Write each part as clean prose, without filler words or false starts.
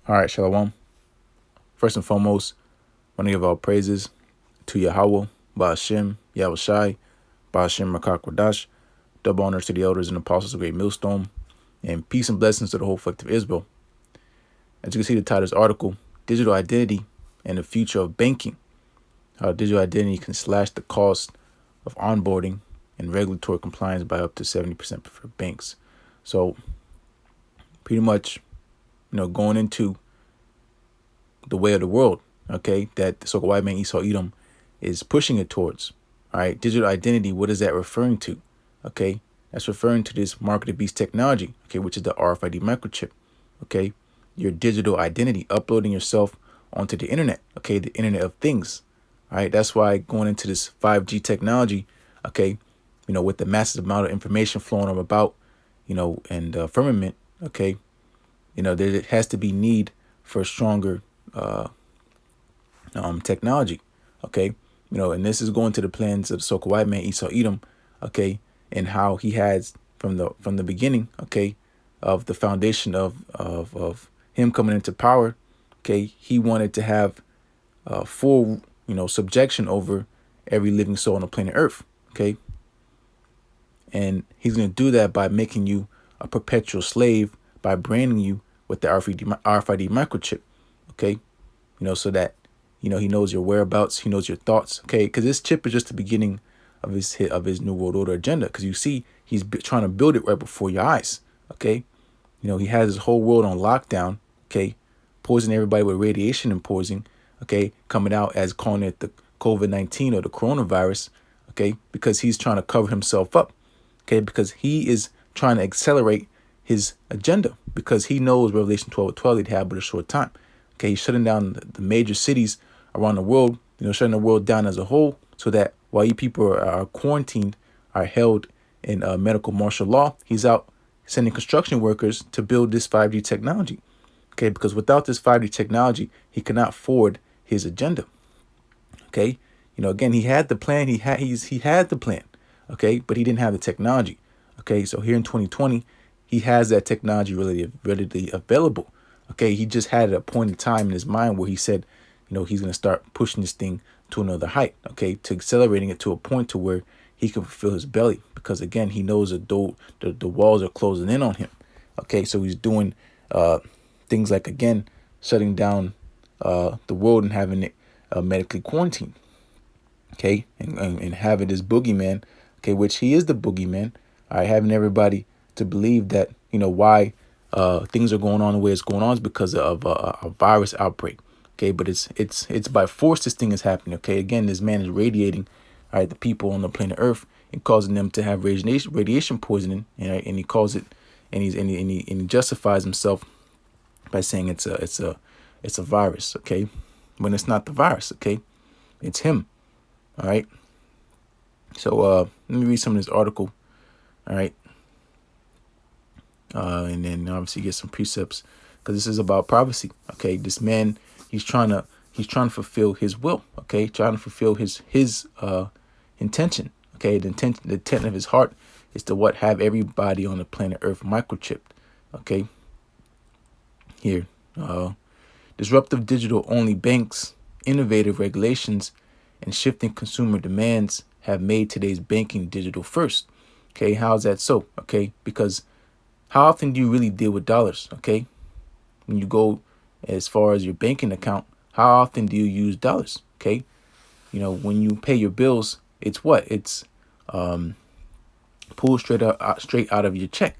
All right, Shalom. First and foremost, I want to give all praises to Yahawah, Ba'ashem, YAHAWASHI, Ba'ashem Rakakwadash, double honors to the elders and apostles of Great Millstone, and peace and blessings to the whole collective Israel. As you can see, the title of this article, Digital Identity and the Future of Banking, how digital identity can slash the cost of onboarding and regulatory compliance by up to 70% for banks. So pretty much, going into the way of the world, okay, that the so-called white man Esau Edom is pushing it towards. All right, digital identity, what is that referring to? Okay, that's referring to this market beast technology, okay, which is the RFID microchip. Okay, your digital identity, uploading yourself onto the internet, okay, the internet of things. All right, that's why going into this 5G technology, okay, with the massive amount of information flowing about, and firmament, okay, there has to be need for a stronger technology, okay, and this is going to the plans of the so-called white man Esau Edom, okay, and how he has from the beginning, okay, of the foundation of him coming into power, okay, he wanted to have full subjection over every living soul on the planet Earth, okay, and he's going to do that by making you a perpetual slave, by branding you with the RFID microchip, okay, so that he knows your whereabouts, he knows your thoughts, okay, because this chip is just the beginning of his New World Order agenda, because you see he's trying to build it right before your eyes, okay, he has his whole world on lockdown, okay, poisoning everybody with radiation and poisoning, okay, coming out as calling it the COVID-19 or the coronavirus, okay, because he's trying to cover himself up, okay, because he is trying to accelerate his agenda, because he knows Revelation 12:12 he'd have but a short time. Okay, he's shutting down the major cities around the world, shutting the world down as a whole, so that while you people are quarantined, are held in medical martial law, he's out sending construction workers to build this 5G technology. Okay, because without this 5G technology, he cannot forward his agenda. Okay, again, he had the plan, he had the plan, okay, but he didn't have the technology. Okay, so here in 2020, he has that technology readily available. Okay, he just had a point in time in his mind where he said, he's going to start pushing this thing to another height, okay, to accelerating it to a point to where he can fulfill his belly, because again, he knows that the walls are closing in on him. Okay, so he's doing things like, again, shutting down the world and having it medically quarantined, okay, and having this boogeyman, okay, which he is the boogeyman, all right, having everybody to believe that, why things are going on the way it's going on is because of a virus outbreak. Okay, but it's by force this thing is happening. Okay, again, this man is radiating, all right, the people on the planet Earth and causing them to have radiation poisoning, right? And he calls it, and he justifies himself by saying it's a virus. Okay, when it's not the virus. Okay, it's him. All right. So let me read some of this article. All right. And then obviously get some precepts, because this is about prophecy. Okay, this man, he's trying to fulfill his will. Okay, trying to fulfill his intention. Okay, the intent of his heart is to have everybody on the planet Earth microchipped. Okay, here, disruptive digital only banks, innovative regulations, and shifting consumer demands have made today's banking digital first. Okay, how's that so? Okay, because how often do you really deal with dollars? Okay, when you go as far as your banking account, how often do you use dollars? Okay, when you pay your bills, it's what? It's pulled straight out of your check.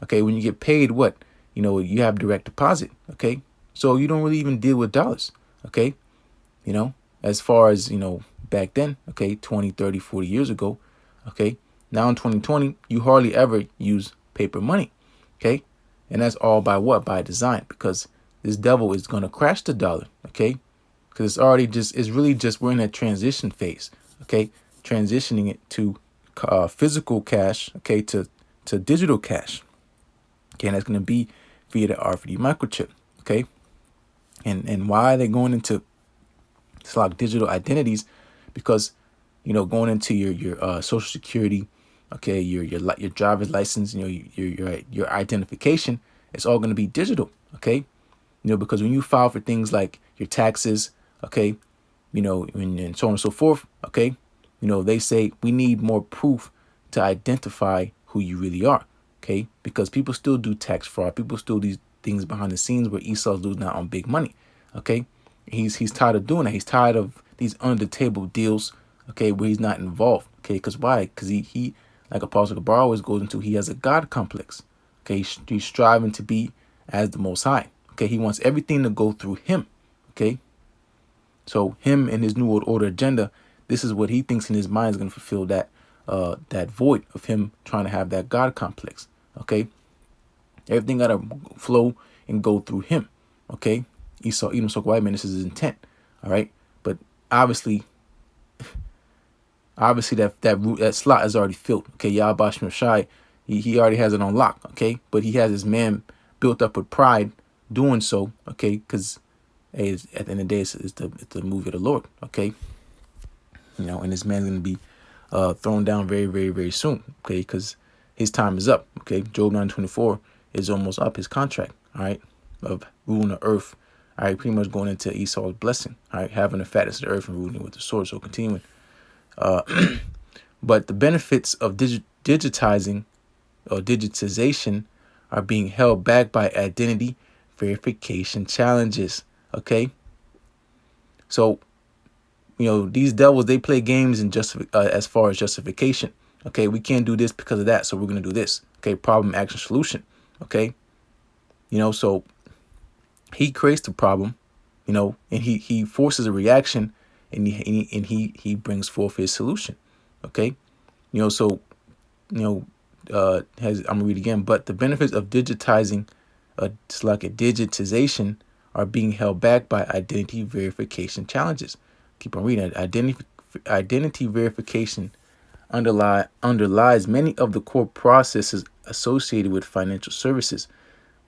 Okay, when you get paid, what? You have direct deposit. Okay, so you don't really even deal with dollars. Okay, as far as back then, okay, 20, 30, 40 years ago. Okay, now in 2020, you hardly ever use paper money. Okay, and that's all by what? By design, because this devil is going to crash the dollar. Okay, because it's really just we're in that transition phase. Okay, transitioning it to physical cash. Okay, to digital cash. Okay, and that's going to be via the RFID microchip. Okay, and why are they going into digital identities? Because going into your social security, okay, your driver's license, your identification, it's all going to be digital. Okay, because when you file for things like your taxes, okay, and so on and so forth, okay, they say we need more proof to identify who you really are, okay, because people still do tax fraud. People still do these things behind the scenes where Esau's losing out on big money, okay. He's tired of doing that. He's tired of these under the table deals, okay, where he's not involved, okay, because why? Because he like Apostle Gabar always goes into, he has a God complex, okay. He's striving to be as the Most High, okay. He wants everything to go through him, okay. So him and his New World Order agenda, this is what he thinks in his mind is going to fulfill that void of him trying to have that God complex, okay. Everything got to flow and go through him, okay. Esau, Edom, so white man, this is his intent, all right. But obviously that slot is already filled, okay. YAHAWASHI, he already has it on lock, okay. But he has his man built up with pride doing so, okay, because hey, at the end of the day, it's the movie of the Lord, okay. And this man's going to be thrown down very, very, very soon, okay, because his time is up, okay. Job 9:24 is almost up, his contract, all right, of ruling the earth, all right, pretty much going into Esau's blessing, all right, having the fatness of the earth and ruling with the sword. So continuing, but the benefits of digitizing or digitization are being held back by identity verification challenges, okay. So these devils, they play games in as far as justification, okay. We can't do this because of that, so we're going to do this, okay. Problem, action, solution, okay. So he creates the problem, and he forces a reaction, and he brings forth his solution, okay. So I'm gonna read again. But the benefits of digitization are being held back by identity verification challenges. Keep on reading. Identity verification underlies many of the core processes associated with financial services.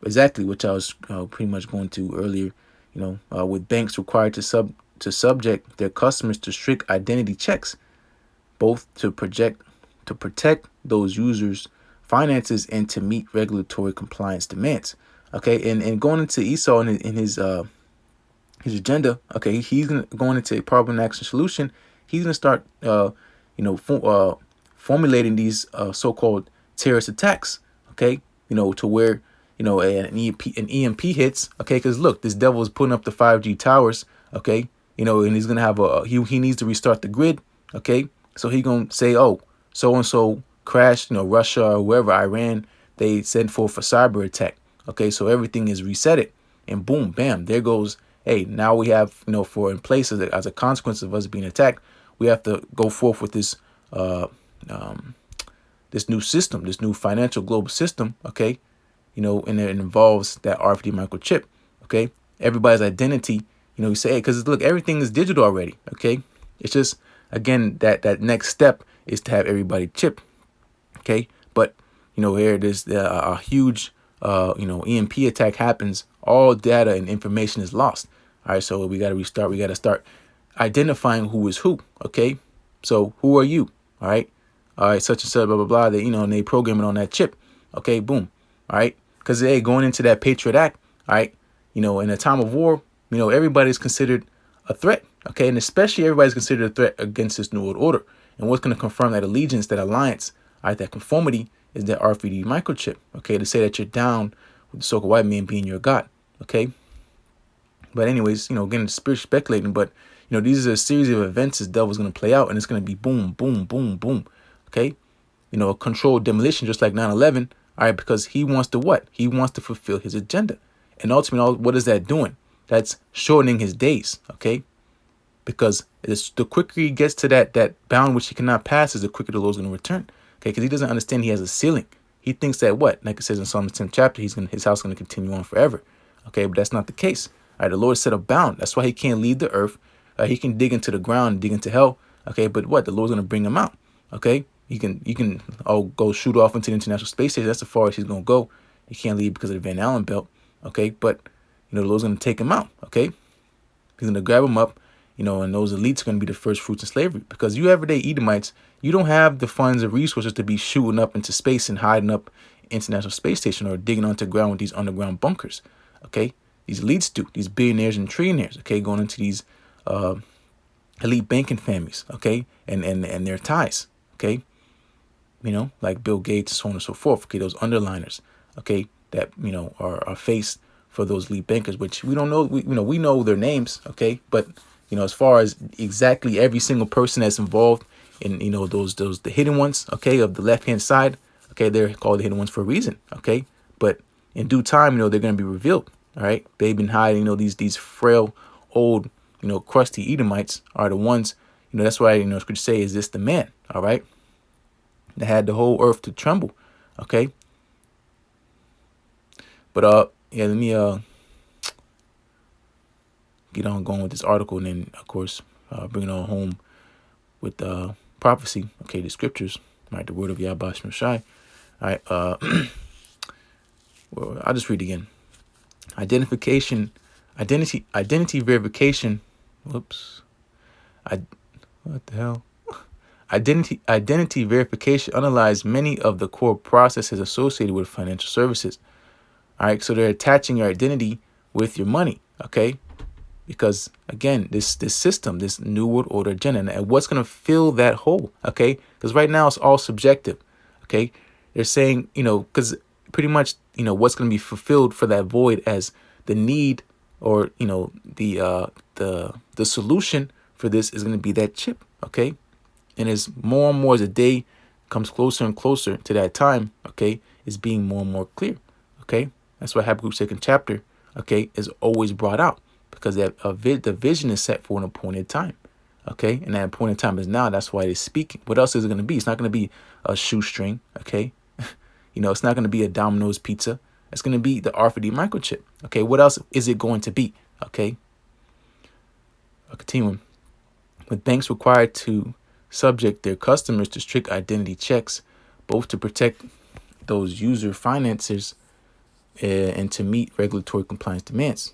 Exactly, which I was pretty much going to earlier. With banks required to subject their customers to strict identity checks, both to protect those users' finances and to meet regulatory compliance demands. Okay, and going into Esau in his agenda, okay, he's going into problem, action, solution. He's gonna start formulating these so-called terrorist attacks, okay, to where an EMP hits, okay, because look, this devil is putting up the 5G towers, okay, and he's gonna have he needs to restart the grid, okay. So he gonna say, oh, so and so crashed, Russia or wherever, Iran, they sent forth a cyber attack, okay. So everything is resetted, and boom, bam, there goes. Hey, now we have for in place as a consequence of us being attacked, we have to go forth with this this new system, this new financial global system, okay. And it involves that RFID microchip, okay. Everybody's identity, you say, hey, because look, everything is digital already, okay. It's just, again, that next step is to have everybody chip, okay. But here it is, a huge EMP attack happens, all data and information is lost. All right, so we got to restart. We got to start identifying who is who, okay. So who are you? All right, such and such, blah blah blah. They and they program it on that chip, okay. Boom. All right, because going into that Patriot Act, all right, in a time of war, everybody's considered a threat, okay, and especially everybody's considered a threat against this New World Order. And what's going to confirm that allegiance, that alliance, all right, that conformity is that RFID microchip, okay, to say that you're down with the so-called white man being your God, okay. But anyways, again, spirit speculating, but these are a series of events this devil's going to play out, and it's going to be boom, boom, boom, boom, okay. A controlled demolition, just like 9/11. All right, because he wants to what? He wants to fulfill his agenda. And ultimately, what is that doing? That's shortening his days, okay? Because the quicker he gets to that bound which he cannot pass, is the quicker the Lord's going to return, okay? Because he doesn't understand he has a ceiling. He thinks that what? Like it says in Psalm 10th chapter, his house is going to continue on forever, okay? But that's not the case. All right, the Lord set a bound. That's why he can't leave the earth. He can dig into the ground, dig into hell, okay? But what? The Lord's going to bring him out, okay? You can go shoot off into the International Space Station. That's the farthest he's gonna go. He can't leave because of the Van Allen belt. Okay, but the Lord's gonna take him out. Okay, he's gonna grab him up. And those elites are gonna be the first fruits of slavery, because you everyday Edomites, you don't have the funds or resources to be shooting up into space and hiding up International Space Station or digging onto ground with these underground bunkers. Okay, these elites do, these billionaires and trillionaires, okay, going into these elite banking families, okay, and their ties, okay, you know, like Bill Gates, so on and so forth, okay, those underliners, okay, that, you know, are faced for those elite bankers, which we don't know, we know their names, okay, but, you know, as far as exactly every single person that's involved in, you know, the hidden ones, okay, of the left hand side, okay, they're called the hidden ones for a reason, okay, but in due time, you know, they're going to be revealed. All right, they've been hiding, you know, these frail, old, you know, crusty Edomites are the ones, you know, that's why, you know, scripture say, is this the man, all right, that had the whole earth to tremble, okay. But yeah, let me get on going with this article, and then of course bring it on home with prophecy, okay, the scriptures, right, the word of YAHAWASHI. All right, well, I'll just read it again. Identity verification. Whoops. What the hell? Identity verification analyze many of the core processes associated with financial services. All right, so they're attaching your identity with your money, okay? Because again, this system, this new world order agenda, and what's going to fill that hole, okay? Because right now it's all subjective, okay? They're saying, you know, because pretty much, you know, what's going to be fulfilled for that void as the need, or, you know, the solution for this is going to be that chip, okay? And as more and more as the day comes closer and closer to that time, okay, it's being more and more clear, okay? That's why Habakkuk's 2nd chapter, okay, is always brought out, because that the vision is set for an appointed time, okay? And that appointed time is now. That's why it's speaking. What else is it going to be? It's not going to be a shoestring, okay? You know, it's not going to be a Domino's pizza. It's going to be the RFID microchip, okay? What else is it going to be, okay? Continuing. With banks required to subject their customers to strict identity checks, both to protect those user finances and to meet regulatory compliance demands.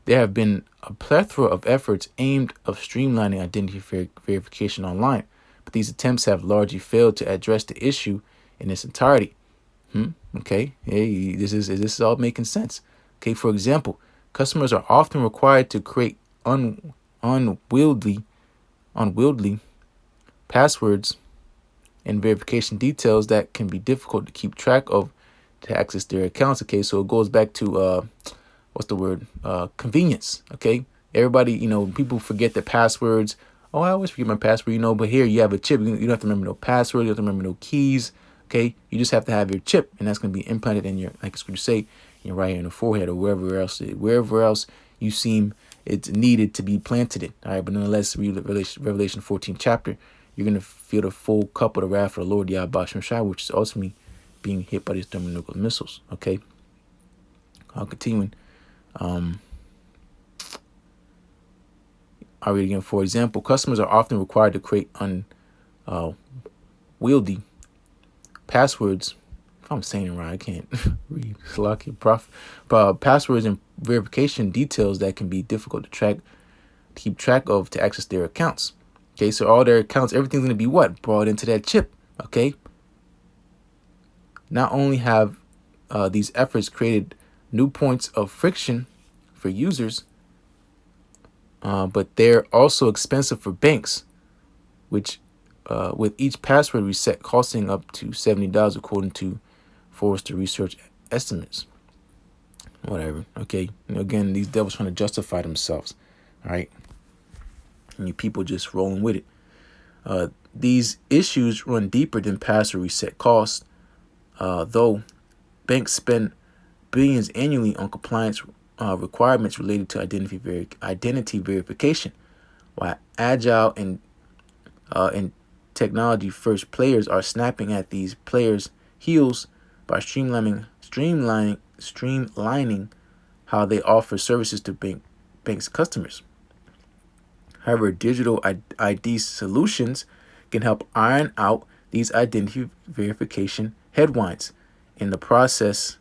There have been a plethora of efforts aimed at streamlining identity verification online, but these attempts have largely failed to address the issue in its entirety. Okay, hey, this is all making sense. Okay, for example, customers are often required to create unwieldy passwords and verification details that can be difficult to keep track of to access their accounts. Okay, so it goes back to what's the word? Convenience. Okay, everybody, you know, people forget their passwords. Oh, I always forget my password, you know, but here you have a chip. You don't have to remember no password. You don't have to remember no keys. Okay, you just have to have your chip, and that's going to be implanted in your, like it's going to say, in your right hand or forehead, or wherever else you seem it's needed to be planted in. All right, but nonetheless, read Revelation 14th chapter. You're going to feel the full cup of the wrath of the Lord, YAHAWASHI, which is ultimately being hit by these thermonuclear missiles. Okay, I'll continuing. I'll read again. For example, customers are often required to create unwieldy passwords. If I'm saying it right, I can't read. Passwords and verification details that can be difficult to keep track of to access their accounts. Okay, so all their accounts, everything's going to be what? Brought into that chip. Okay. Not only have these efforts created new points of friction for users, but they're also expensive for banks, which with each password reset costing up to $70 according to Forrester Research estimates. Whatever. Okay. And again, these devils trying to justify themselves. All right. And you people just rolling with it. These issues run deeper than password reset costs, though banks spend billions annually on compliance requirements related to identity verification, while agile and technology first players are snapping at these players' heels by streamlining how they offer services to banks' customers. However, digital ID solutions can help iron out these identity verification headwinds, in the process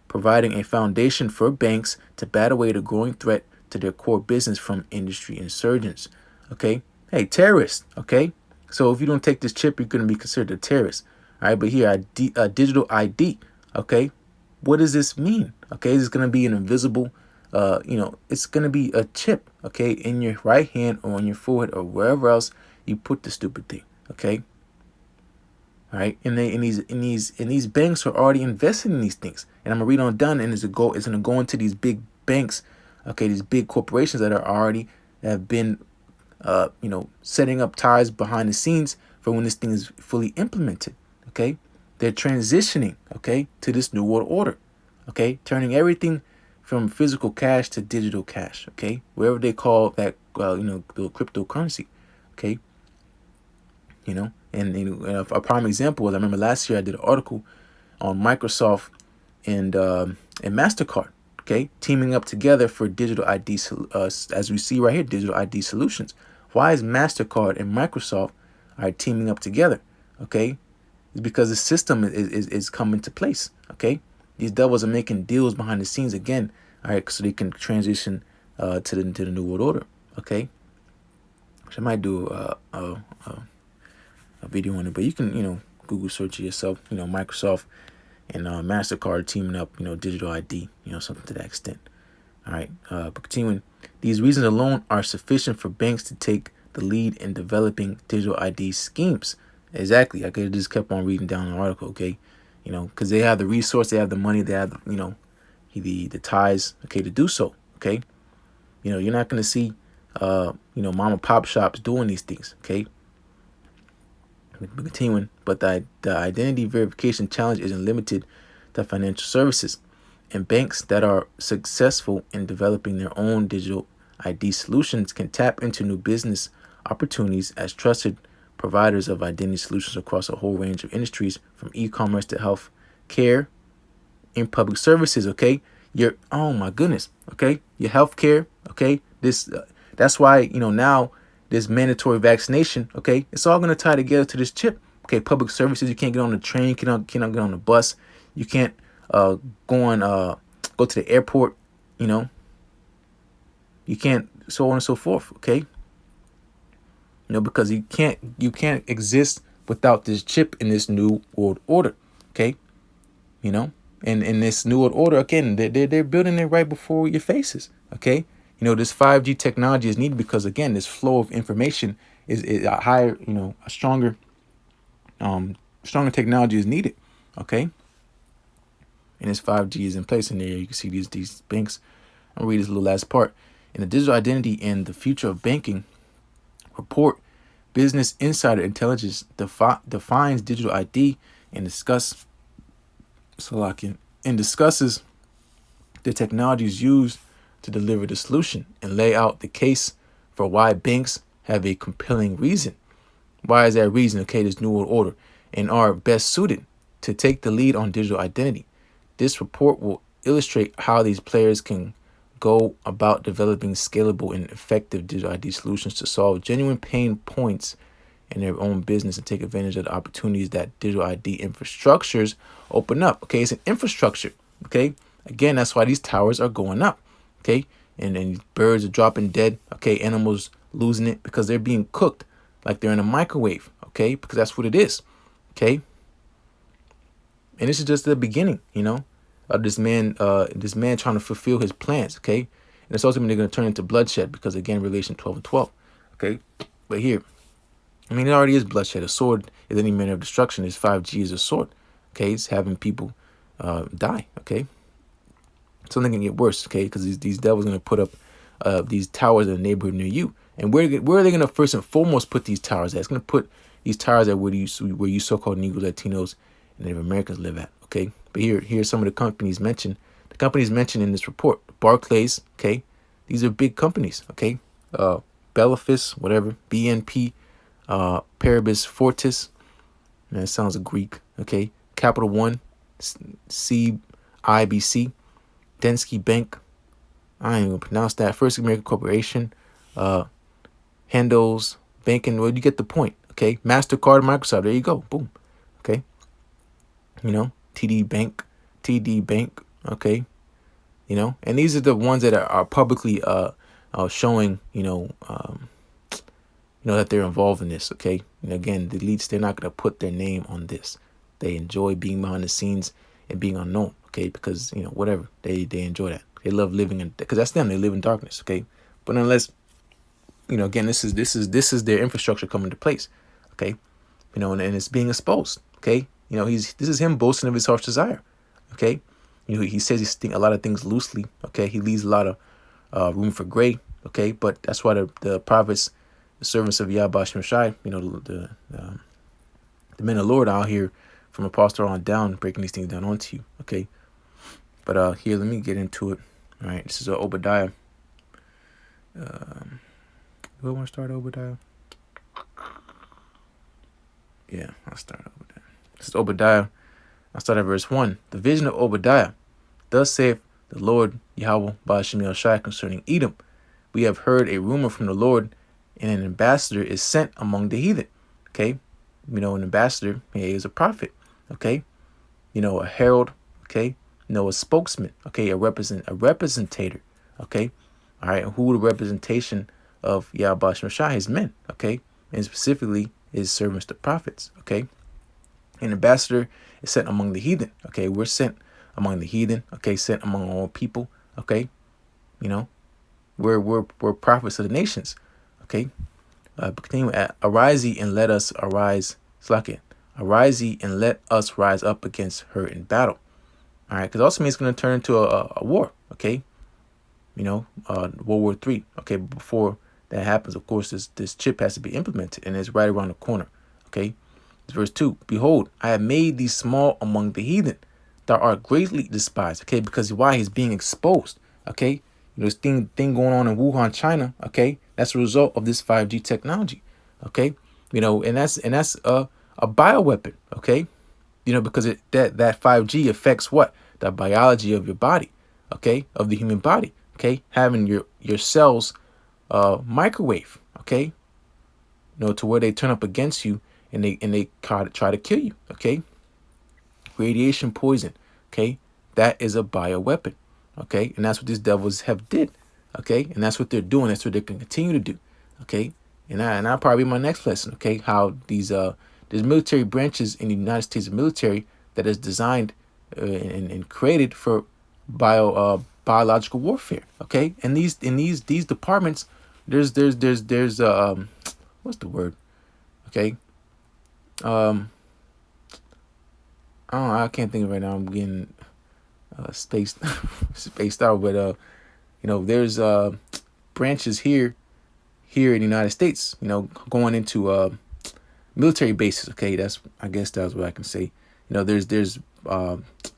providing a foundation for banks to bat away the growing threat to their core business from industry insurgents. Okay, hey, terrorists. Okay, so if you don't take this chip, you're going to be considered a terrorist. All right, but here, a digital ID. Okay, what does this mean? Okay, is this going to be an invisible it's going to be a chip, okay, in your right hand or on your forehead or wherever else you put the stupid thing, okay? All right, and these banks are already investing in these things. And I'm gonna read on down, and it's gonna go into these big banks, okay, these big corporations that are already have been setting up ties behind the scenes for when this thing is fully implemented. Okay, they're transitioning, okay, to this new world order, okay, turning everything from physical cash to digital cash, okay, wherever they call that the cryptocurrency, okay. And a prime example was, I remember last year I did an article on Microsoft and MasterCard, okay, teaming up together for digital ID, as we see right here, digital ID solutions. Why is MasterCard and Microsoft are teaming up together? Okay, it's because the system is coming to place. Okay, these devils are making deals behind the scenes again. All right, so they can transition to the new world order. Okay, which I might do a video on it, but you can Google search it yourself. Microsoft and MasterCard teaming up, digital ID, something to that extent. All right, but continuing, these reasons alone are sufficient for banks to take the lead in developing digital ID schemes. Exactly, I could have just kept on reading down the article, okay, because they have the resource, they have the money, they have the ties, okay, to do so. Okay, you're not going to see mom and pop shops doing these things. Okay, continuing, but the identity verification challenge isn't limited to financial services, and banks that are successful in developing their own digital ID solutions can tap into new business opportunities as trusted providers of identity solutions across a whole range of industries, from e-commerce to health care and public services. Okay, oh my goodness, okay, your healthcare. Okay, that's why now this mandatory vaccination, okay, it's all going to tie together to this chip. Okay, public services, you can't get on the train, cannot get on the bus, you can't go to the airport, you can't, so on and so forth. Okay, because you can't exist without this chip in this new world order. Okay, and in this new world order, again, they're building it right before your faces. Okay, this 5G technology is needed because, again, this flow of information is a higher, a stronger technology is needed. Okay, and this 5G is in place. And there you can see these banks. I'll read this little last part. In the digital identity and the future of banking report, Business Insider Intelligence defines digital ID and discusses the technologies used to deliver the solution and lay out the case for why banks have a compelling reason. Why is that reason? Okay, this new world order, and are best suited to take the lead on digital identity. This report will illustrate how these players can go about developing scalable and effective digital ID solutions to solve genuine pain points in their own business and take advantage of the opportunities that digital ID infrastructures open up. Okay, it's an infrastructure. Okay, again, that's why these towers are going up. Okay, and birds are dropping dead. Okay, animals losing it because they're being cooked like they're in a microwave. Okay, because that's what it is. Okay, and this is just the beginning, of this man trying to fulfill his plans. Okay, and it's ultimately going to turn into bloodshed because, again, Revelation 12 and 12. Okay, but here, it already is bloodshed. A sword is any manner of destruction. This 5G is a sword. Okay, it's having people die. Okay, something can get worse. Okay, because these devils are going to put up these towers in a neighborhood near you. And where are they going to first and foremost put these towers at? It's going to put these towers at where you so-called Negroes, Latinos, and Native Americans live at. Okay, but here's some of the companies mentioned. The companies mentioned in this report: Barclays. Okay, these are big companies. Okay, Belafis, whatever, BNP, Paribas Fortis. That sounds Greek. Okay, Capital One, CIBC, Densky Bank. I ain't gonna pronounce that. First American Corporation, Handles Banking. Well, you get the point. Okay, MasterCard, Microsoft. There you go. Boom. Okay. TD Bank. Okay. And these are the ones that are publicly showing that they're involved in this. Okay. And again, the elites, they're not going to put their name on this. They enjoy being behind the scenes and being unknown. Okay, because whatever, they enjoy that. They love living in, because that's them. They live in darkness. Okay, but unless, you know, again, this is their infrastructure coming to place. Okay, you know, and it's being exposed. Okay, you know, this is him boasting of his heart's desire. Okay, you know, he says he's a lot of things loosely. Okay, he leaves a lot of room for gray. Okay, but that's why the prophets, the servants of YAHAWASHI, you know, the men of the Lord out here from apostle on down, breaking these things down onto you. Okay, but here, let me get into it. All right, this is Obadiah. Do I want to start Obadiah? Yeah, I'll start Obadiah. This is Obadiah. I'll start at verse 1. The vision of Obadiah. Thus saith the Lord Yahweh Ba'al Shai concerning Edom. We have heard a rumor from the Lord, and an ambassador is sent among the heathen. Okay, you know, an ambassador, he is a prophet. Okay, you know, a herald. Okay, you know, a spokesman. Okay, a representator. Okay, all right. And who the representation of YAHAWASHI is men. Okay, and specifically his servants, the prophets. Okay, an ambassador is sent among the heathen. Okay, we're sent among the heathen. Okay, sent among all people. Okay, you know, we're prophets of the nations. Okay, continue at arise ye and let us arise. Slack. Arise ye and let us rise up against her in battle. All right, because ultimately it's going to turn into a war. Okay, you know, World War III. Okay, before that happens, of course, this chip has to be implemented, and it's right around the corner. Okay, it's verse 2. Behold, I have made thee small among the heathen. Thou art greatly despised. Okay, because why? He's being exposed. Okay, you know, this thing going on in Wuhan, China. Okay, that's a result of this 5G technology. Okay, you know, and that's a bioweapon. Okay, you know, because that 5G affects what? The biology of your body. Okay, of the human body. Okay, having your cells microwave. Okay, you know, to where they turn up against you and they try to kill you. Okay, radiation poison. Okay, that is a bioweapon. Okay, and that's what these devils have did. Okay, and that's what they're doing. That's what they can continue to do. Okay, and I'll probably be my next lesson. Okay, how there's military branches in the United States military that is designed and created for biological warfare. Okay, and these departments, there's what's the word? Okay, I don't know, I can't think of it right now. I'm getting spaced out, but you know, there's branches here in the United States, you know, going into military bases. Okay, I guess that's what I can say. You know, there's in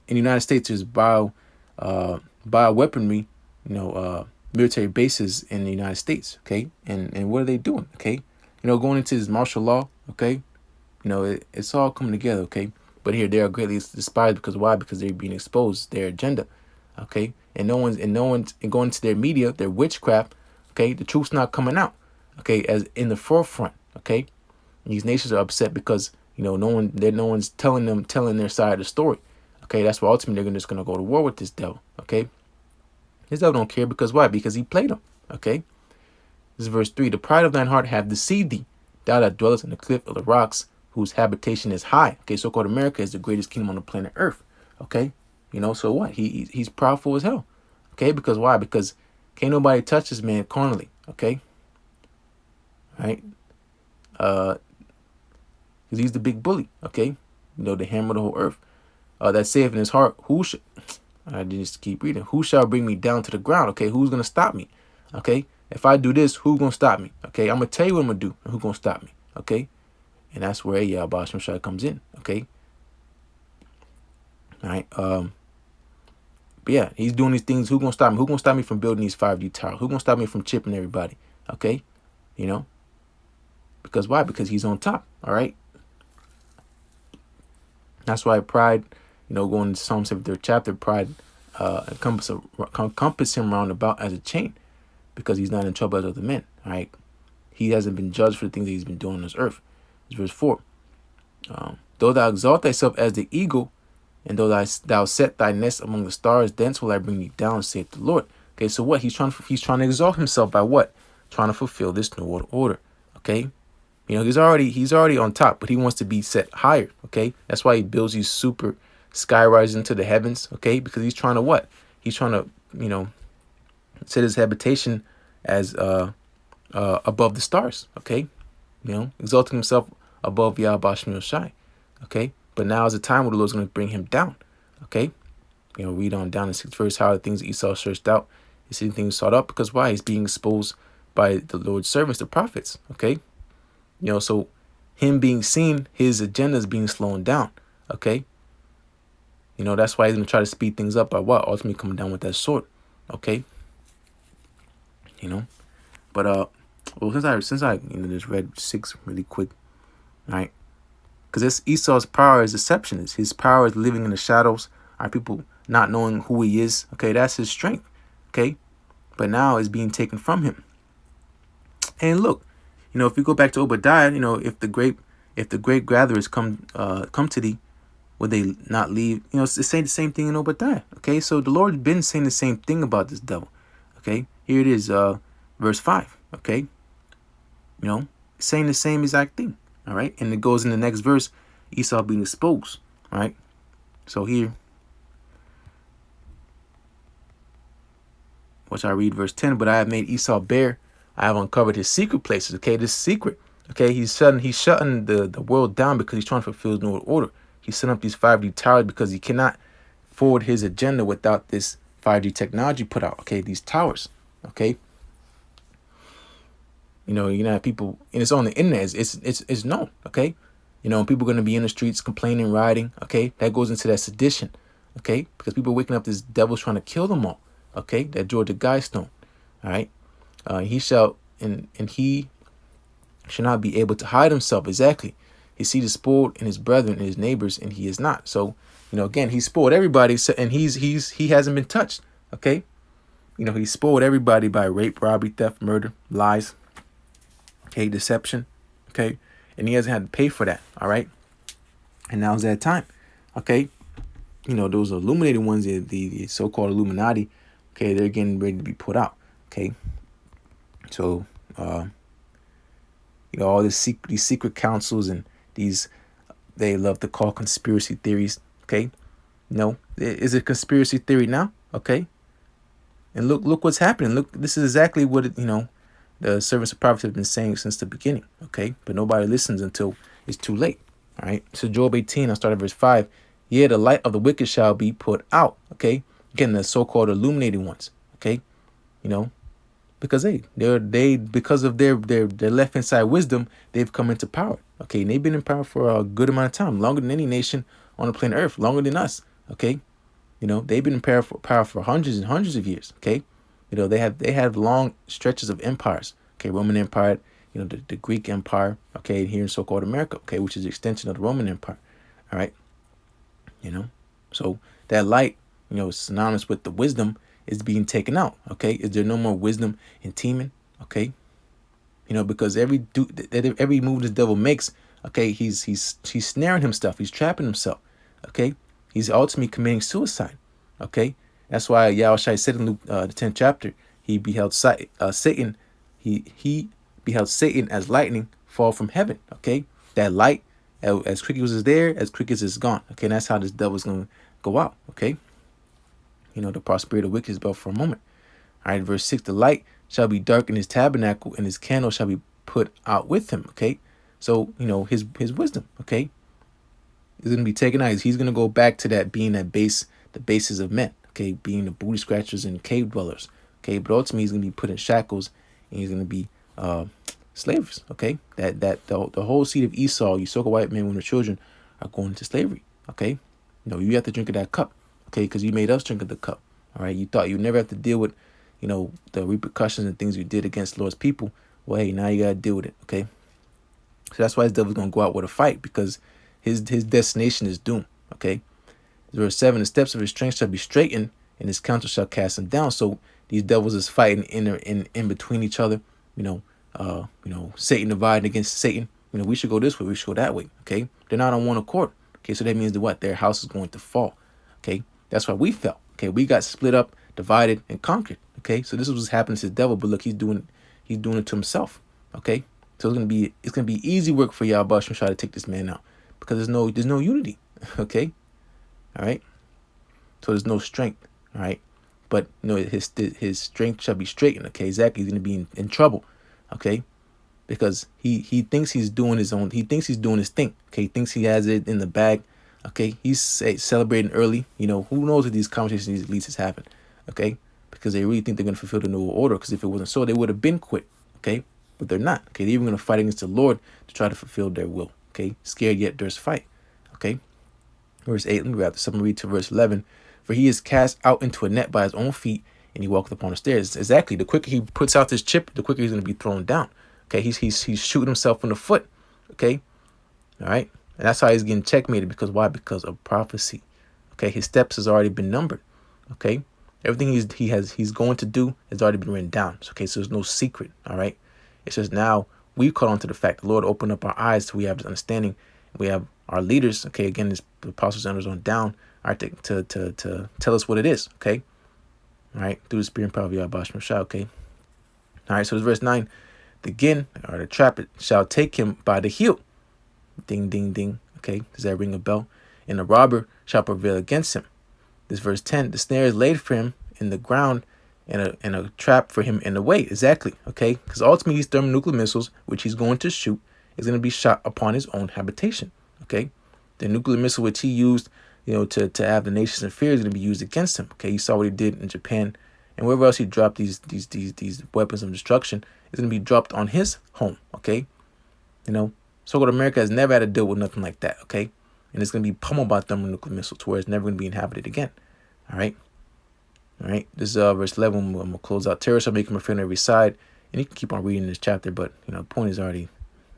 the United States, there's bioweaponry, you know, military bases in the United States. Okay, and what are they doing? Okay, you know, going into this martial law. Okay, you know, it's all coming together. Okay, but here they are greatly despised because why? Because they're being exposed, their agenda. Okay, and no one's going to their media, their witchcraft. Okay, the truth's not coming out. Okay, as in the forefront. Okay, and these nations are upset because, you know, no one's telling their side of the story. Okay, that's why ultimately they're just gonna go to war with this devil. Okay, this devil don't care because why? Because he played them. Okay, this is verse 3. The pride of thine heart have deceived thee, thou that dwellest in the cliff of the rocks, whose habitation is high. Okay, so-called America is the greatest kingdom on the planet Earth. Okay, you know, so what? He's proudful as hell. Okay, because why? Because can't nobody touch this man carnally. Okay, right? Because he's the big bully. Okay, you know, the hammer of the whole earth. That saith in his heart, I just keep reading. Who shall bring me down to the ground? Okay, who's gonna stop me? Okay, if I do this, who's gonna stop me? Okay, I'm gonna tell you what I'm gonna do, and who's gonna stop me? Okay, and that's where YAHAWASHI comes in. Okay, all right. But yeah, he's doing these things. Who's gonna stop me? Who's gonna stop me from building these 5G towers? Who's gonna stop me from chipping everybody? Okay, you know, because why? Because he's on top. All right. That's why pride, you know, going to Psalm 73 chapter, pride encompass him round about as a chain, because he's not in trouble as other men. All right, he hasn't been judged for the things that he's been doing on this earth. It's verse 4. Though thou exalt thyself as the eagle, and though thou set thy nest among the stars, thence will I bring thee down, saith the Lord. Okay, so what? He's trying to exalt himself by what? Trying to fulfill this new world order. Okay, you know, he's already on top, but he wants to be set higher. Okay, that's why he builds these super skyrises into the heavens. Okay, because he's trying to what? he's trying to, set his habitation as above the stars. Okay, exalting himself above YAHAWASHI. Okay, but now is the time where the Lord's going to bring him down. Okay, read on down in 6th verse, how the things that Esau searched out, he's seeing things sought up, because why? He's being exposed by the Lord's servants, the prophets. Okay, so him being seen, his agenda is being slowed down. Okay, that's why he's going to try to speed things up by what? Ultimately coming down with that sword. Okay, but well, since I just read 6 really quick, right? Because this Esau's power is deception. His power is living in the shadows. People not knowing who he is. Okay, that's his strength. Okay, but now it's being taken from him. And look, if you go back to Obadiah, if the great gatherers come to thee, would they not leave? It's saying the same thing in Obadiah. Okay, so the Lord has been saying the same thing about this devil. Okay, here it is, verse 5. Okay, saying the same exact thing. All right, and it goes in the next verse, Esau being exposed. All right, so here, which I read verse 10, but I have made Esau bare. I have uncovered his secret places. Okay, this secret. Okay, he's shutting the world down because he's trying to fulfill his new order. He's setting up these 5G towers because he cannot forward his agenda without this 5G technology put out. Okay, these towers. Okay, you're gonna have people, and it's on the internet. It's known. Okay, people are gonna be in the streets complaining, rioting. Okay, that goes into that sedition. Okay, because people are waking up, this devil's trying to kill them all. Okay, that Georgia Guidestone. All right, he shall and he shall not be able to hide himself. Exactly, his seed is spoiled in his brethren and his neighbors, and he is not. So again, he spoiled everybody, and he hasn't been touched. Okay, he spoiled everybody by rape, robbery, theft, murder, lies. Okay, deception. Okay, and he hasn't had to pay for that. All right, and now's that time. Okay, those illuminated ones, the so-called Illuminati. Okay, they're getting ready to be put out. Okay, so all these secret councils and these, they love to call conspiracy theories. Okay, is it conspiracy theory now? Okay, and look what's happening. Look, this is exactly what the servants of prophets have been saying since the beginning. Okay, but nobody listens until it's too late. All right, so Job 18, I'll start at verse 5. Yeah, the light of the wicked shall be put out. Okay, again, the so-called illuminated ones. Okay, because because of their left inside wisdom, they've come into power. Okay, and they've been in power for a good amount of time, longer than any nation on the planet Earth, longer than us. Okay, they've been in power for hundreds and hundreds of years. Okay, they have long stretches of empires. Okay, Roman Empire, the Greek Empire. Okay, here in so-called America. Okay, which is the extension of the Roman Empire. All right, so that light, synonymous with the wisdom, is being taken out. Okay, is there no more wisdom in teaming? Okay, because every move this devil makes, okay, he's snaring himself, he's trapping himself. Okay, he's ultimately committing suicide. Okay, that's why Yahawashi said in Luke the 10th chapter, he beheld Satan. He beheld Satan as lightning fall from heaven. Okay, that light, as quick as it's there, as quick as it's gone. Okay, and that's how this devil's gonna go out. Okay, the prosperity of the wicked is but for a moment. All right, verse 6, the light shall be dark in his tabernacle, and his candle shall be put out with him. Okay, so his wisdom, okay, is going to be taken out. He's going to go back to that being the basis of men. Okay, being the booty scratchers and cave dwellers. Okay, but ultimately he's going to be put in shackles, and he's going to be slaves. Okay, the whole seed of Esau, you so-called white men, women, and children, are going into slavery. Okay, you have to drink of that cup. Okay, because you made us drink of the cup. All right, you thought you'd never have to deal with the repercussions and things you did against the Lord's people. Well, hey, now you got to deal with it. Okay, so that's why this devil's going to go out with a fight, because his destination is doom. Okay, verse 7, the steps of his strength shall be straightened, and his counsel shall cast him down. So these devils is fighting in between each other. Satan dividing against Satan. We should go this way, we should go that way. Okay, they're not on one accord. Okay, so that means that what? Their house is going to fall. Okay, that's why we fell. Okay, we got split up, divided, and conquered. Okay, so this is what's happening to the devil, but look, he's doing it to himself. Okay, so it's gonna be easy work for Yahawashi to try to take this man out, because there's no unity. Okay, all right, so there's no strength. All right, but you know his strength shall be straightened. Okay, exactly. He's going to be in trouble. Okay, because he thinks he's doing his own. He thinks he's doing his thing. Okay, he thinks he has it in the bag. Okay, he's celebrating early. You know, who knows if these conversations, these elites happen. Okay, because they really think they're going to fulfill the new order. Because if it wasn't so, they would have been quit. Okay, but they're not. Okay, they're even going to fight against the Lord to try to fulfill their will. Okay, scared yet there's fight. Okay, verse 8. Let me grab this up and read to verse 11. For he is cast out into a net by his own feet, and he walketh upon the stairs. Exactly. The quicker he puts out this chip, the quicker he's going to be thrown down. Okay, he's shooting himself in the foot. Okay, all right, and that's how he's getting checkmated. Because why? Because of prophecy. Okay, his steps has already been numbered. Okay, everything he's going to do has already been written down. Okay, so there's no secret. All right, it's just now we caught on to the fact the Lord opened up our eyes so we have this understanding. We have our leaders. Okay, again, this the apostles and others on down. All right, to tell us what it is. Okay, all right, through the spirit and power of YAHAWASHI. Okay, all right. So it's verse 9. The gin, or the trap, shall take him by the heel. Ding, ding, ding. Okay, does that ring a bell? And the robber shall prevail against him. This verse 10. The snare is laid for him in the ground, and a trap for him in the way. Exactly. Okay, because ultimately these thermonuclear missiles, which he's going to shoot, is going to be shot upon his own habitation. Okay, the nuclear missile which he used, you know, to have the nations in fear is going to be used against him. Okay, you saw what he did in Japan and wherever else he dropped these weapons of destruction. Is going to be dropped on his home. Okay, you know, so-called America has never had to deal with nothing like that. Okay, and it's going to be pummeled by thermonuclear missiles to where it's never going to be inhabited again. All right, this is verse 11. I'm going to close out. Terror shall make him afraid on every side, and you can keep on reading this chapter, but you know, the point is already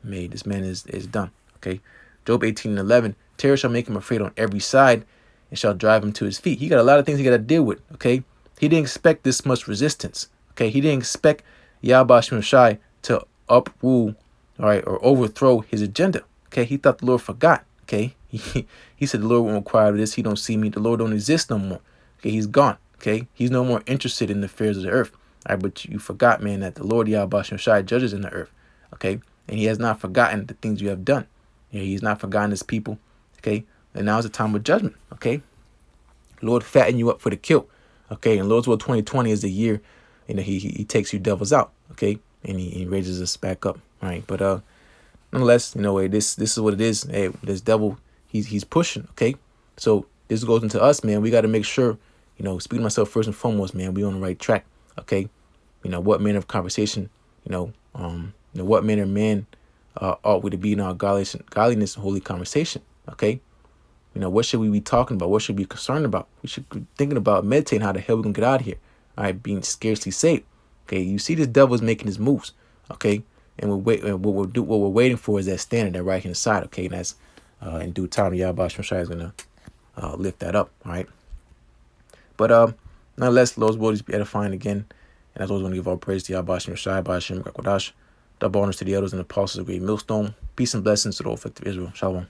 made. This man is done. Okay, Job 18:11. Terror shall make him afraid on every side, and shall drive him to his feet. He got a lot of things he got to deal with. Okay, he didn't expect this much resistance. Okay, he didn't expect YAHAWASHI to uprule, all right, or overthrow his agenda. Okay, he thought the Lord forgot. Okay, he said the Lord won't require this. He don't see me. The Lord don't exist no more. Okay, he's gone. Okay, he's no more interested in the affairs of the earth. All right, but you forgot, man, that the Lord YAHAWASHI judges in the earth. Okay, and he has not forgotten the things you have done. Yeah, he's not forgotten his people. Okay, and now is the time of judgment. Okay, Lord fatten you up for the kill. Okay, and Lord's Will 2020 is the year. You know, he takes you devils out, okay, and he raises us back up, all right. But nonetheless, you know, this is what it is. Hey, this devil, he's pushing, okay. So this goes into us, man. We got to make sure, you know, speaking to myself first and foremost, man, we on the right track, okay. You know, what manner of conversation, what manner of man ought we to be in our godliness and holy conversation, okay. You know, what should we be talking about? What should we be concerned about? We should be thinking about meditating how the hell we gonna get out of here. All right, being scarcely saved. Okay, you see this devil is making his moves. Okay, and what we're waiting for is that standard, that right hand side. Okay, and that's in due time, YAHAWASHI is gonna lift that up. All right, but nonetheless, Lord's will be edifying again, and as always, want to give all praise to YAHAWASHI, Ba'ashem, Double honors to the elders and apostles of Great Millstone. Peace and blessings to the whole effective Israel. Shalom.